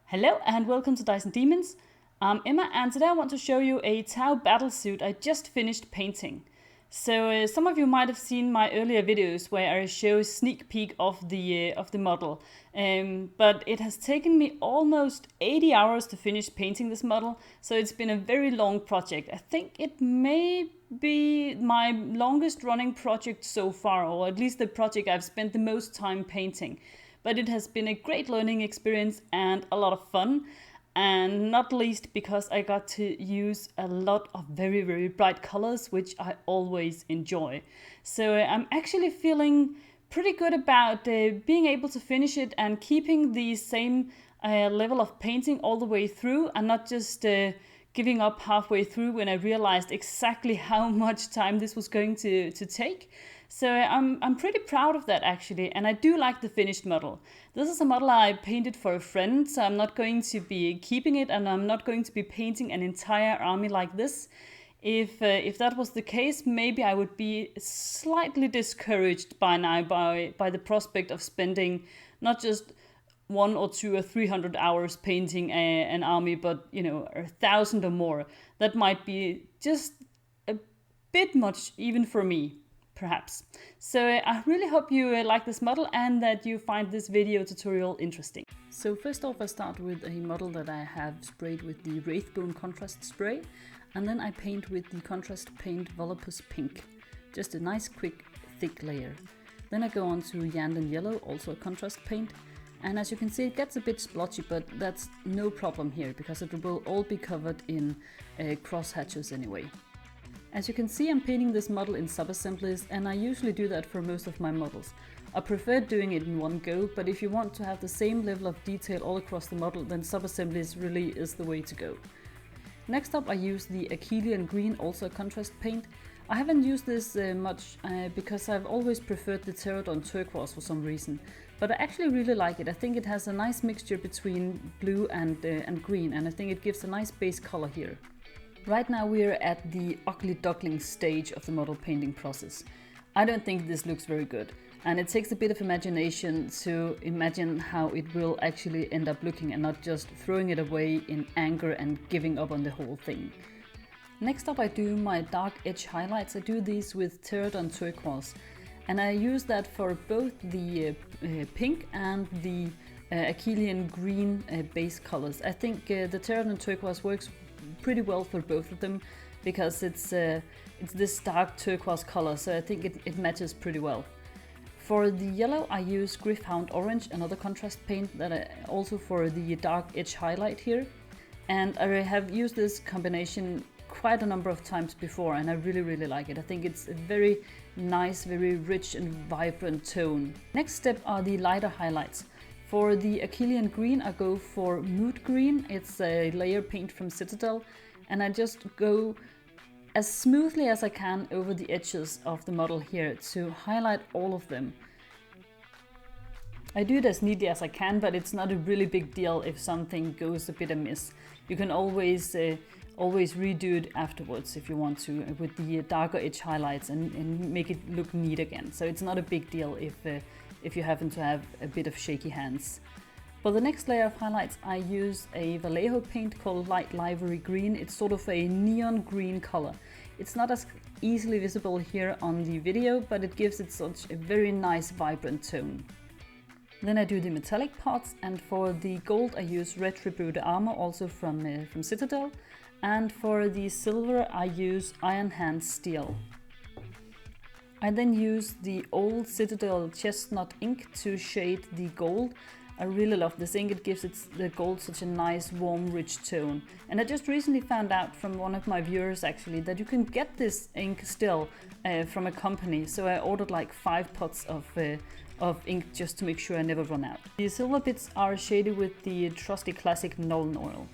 Hello and welcome to Dice and Demons. I'm Emma and today I want to show you a T'au Battlesuit I just finished painting. So some of you might have seen my earlier videos where I show a sneak peek of the model. But it has taken me almost 80 hours to finish painting this model, so it's been a very long project. I think it may be my longest running project so far, or at least the project I've spent the most time painting. But it has been a great learning experience and a lot of fun, and not least because I got to use a lot of very, very bright colors, which I always enjoy. So I'm actually feeling pretty good about being able to finish it and keeping the same level of painting all the way through, and not just giving up halfway through when I realized exactly how much time this was going to take. So I'm pretty proud of that actually, and I do like the finished model. This is a model I painted for a friend, so I'm not going to be keeping it, and I'm not going to be painting an entire army like this. If that was the case, maybe I would be slightly discouraged by now by the prospect of spending not just 1 or 2 or 300 hours painting an army, but 1,000 or more. That might be just a bit much even for me, perhaps. So I really hope you like this model and that you find this video tutorial interesting. So first off, I start with a model that I have sprayed with the Wraithbone contrast spray, and then I paint with the contrast paint Volupus Pink. Just a nice quick thick layer. Then I go on to Yanden Yellow, also a contrast paint. And as you can see, it gets a bit splotchy, but that's no problem here because it will all be covered in cross hatches anyway. As you can see, I'm painting this model in sub-assemblies, and I usually do that for most of my models. I prefer doing it in one go, but if you want to have the same level of detail all across the model, then sub-assemblies really is the way to go. Next up, I use the Achillean Green, also a contrast paint. I haven't used this much because I've always preferred the Pterodon Turquoise for some reason, but I actually really like it. I think it has a nice mixture between blue and green, and I think it gives a nice base color here. Right now we are at the ugly duckling stage of the model painting process. I don't think this looks very good, and it takes a bit of imagination to imagine how it will actually end up looking and not just throwing it away in anger and giving up on the whole thing. Next up, I do my dark edge highlights. I do these with Pterodon Turquoise, and I use that for both the pink and the Achillean Green base colors. I think the Pterodon Turquoise works pretty well for both of them because it's this dark turquoise color, so I think it matches pretty well. For the yellow, I use Gryph-hound Orange, another contrast paint that also for the dark edge highlight here, and I have used this combination quite a number of times before, and I really like it. I think it's a very nice, very rich and vibrant tone. Next step are the lighter highlights. For the Achillean Green, I go for Mood Green. It's a layer paint from Citadel, and I just go as smoothly as I can over the edges of the model here to highlight all of them. I do it as neatly as I can, but it's not a really big deal if something goes a bit amiss. You can always redo it afterwards if you want to with the darker edge highlights and make it look neat again. So it's not a big deal if you happen to have a bit of shaky hands. For the next layer of highlights, I use a Vallejo paint called Light Livery Green. It's sort of a neon green color. It's not as easily visible here on the video, but it gives it such a very nice vibrant tone. Then I do the metallic parts, and for the gold I use Retributed Armor, also from Citadel. And for the silver I use Iron Hand Steel. I then use the old Citadel Chestnut ink to shade the gold. I really love this ink, it gives the gold such a nice warm rich tone. And I just recently found out from one of my viewers actually that you can get this ink still from a company, so I ordered like 5 pots of ink just to make sure I never run out. The silver bits are shaded with the trusty classic Nuln Oil.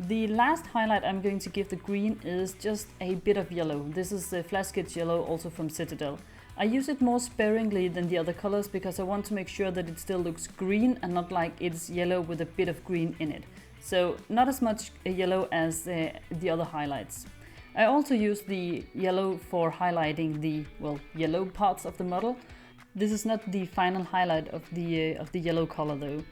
The last highlight I'm going to give the green is just a bit of yellow. This is the Flasketch Yellow, also from Citadel. I use it more sparingly than the other colors because I want to make sure that it still looks green and not like it's yellow with a bit of green in it. So not as much yellow as the other highlights. I also use the yellow for highlighting the, yellow parts of the model. This is not the final highlight of the yellow color though.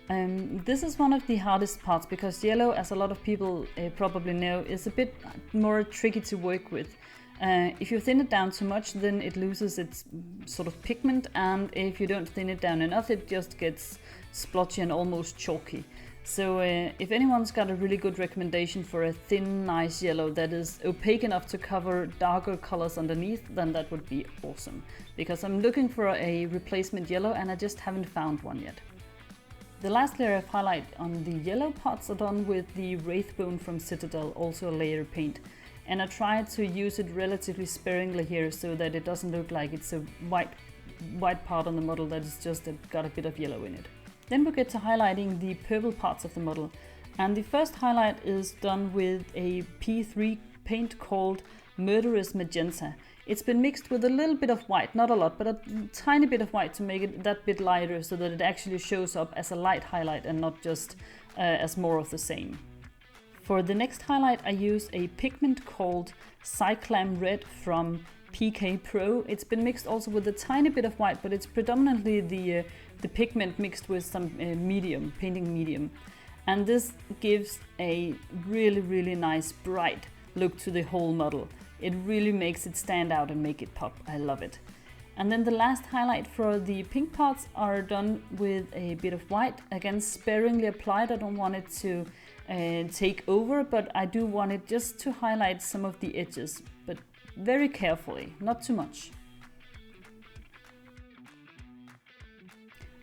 This is one of the hardest parts because yellow, as a lot of people probably know, is a bit more tricky to work with. If you thin it down too much, then it loses its sort of pigment, and if you don't thin it down enough, it just gets splotchy and almost chalky. So if anyone's got a really good recommendation for a thin, nice yellow that is opaque enough to cover darker colors underneath, then that would be awesome. Because I'm looking for a replacement yellow and I just haven't found one yet. The last layer of highlight on the yellow parts are done with the Wraithbone from Citadel, also a layer paint. And I tried to use it relatively sparingly here so that it doesn't look like it's a white part on the model that is just got a bit of yellow in it. Then we get to highlighting the purple parts of the model. And the first highlight is done with a P3 paint called Murderous Magenta. It's been mixed with a little bit of white, not a lot, but a tiny bit of white to make it that bit lighter so that it actually shows up as a light highlight and not just as more of the same. For the next highlight I use a pigment called Cyclam Red from PK Pro. It's been mixed also with a tiny bit of white, but it's predominantly the pigment mixed with some painting medium. And this gives a really nice bright look to the whole model. It really makes it stand out and make it pop. I love it. And then the last highlight for the pink parts are done with a bit of white. Again, sparingly applied. I don't want it to take over, but I do want it just to highlight some of the edges, but very carefully, not too much.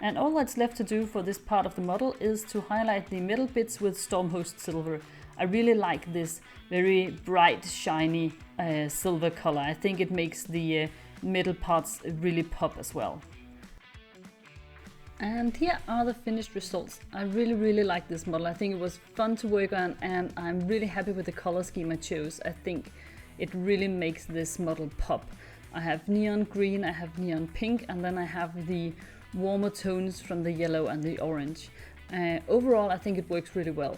And all that's left to do for this part of the model is to highlight the middle bits with Stormhost Silver. I really like this very bright, shiny silver color. I think it makes the middle parts really pop as well. And here are the finished results. I really like this model. I think it was fun to work on and I'm really happy with the color scheme I chose. I think it really makes this model pop. I have neon green, I have neon pink, and then I have the warmer tones from the yellow and the orange. Overall, I think it works really well.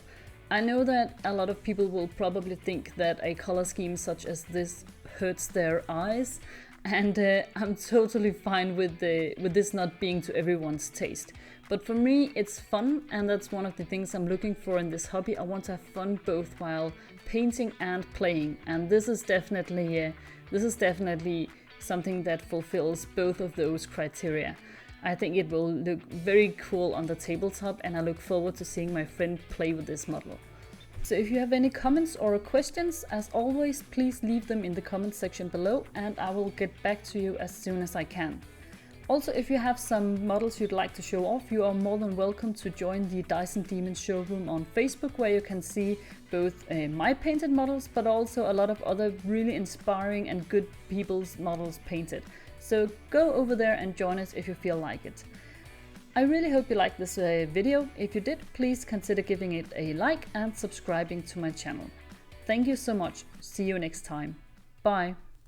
I know that a lot of people will probably think that a color scheme such as this hurts their eyes, and I'm totally fine with this not being to everyone's taste. But for me it's fun, and that's one of the things I'm looking for in this hobby. I want to have fun both while painting and playing, and this is definitely something that fulfills both of those criteria. I think it will look very cool on the tabletop, and I look forward to seeing my friend play with this model. So if you have any comments or questions, as always, please leave them in the comment section below and I will get back to you as soon as I can. Also, if you have some models you'd like to show off, you are more than welcome to join the Dyson Demons showroom on Facebook, where you can see both my painted models, but also a lot of other really inspiring and good people's models painted. So go over there and join us if you feel like it. I really hope you liked this video. If you did, please consider giving it a like and subscribing to my channel. Thank you so much. See you next time. Bye.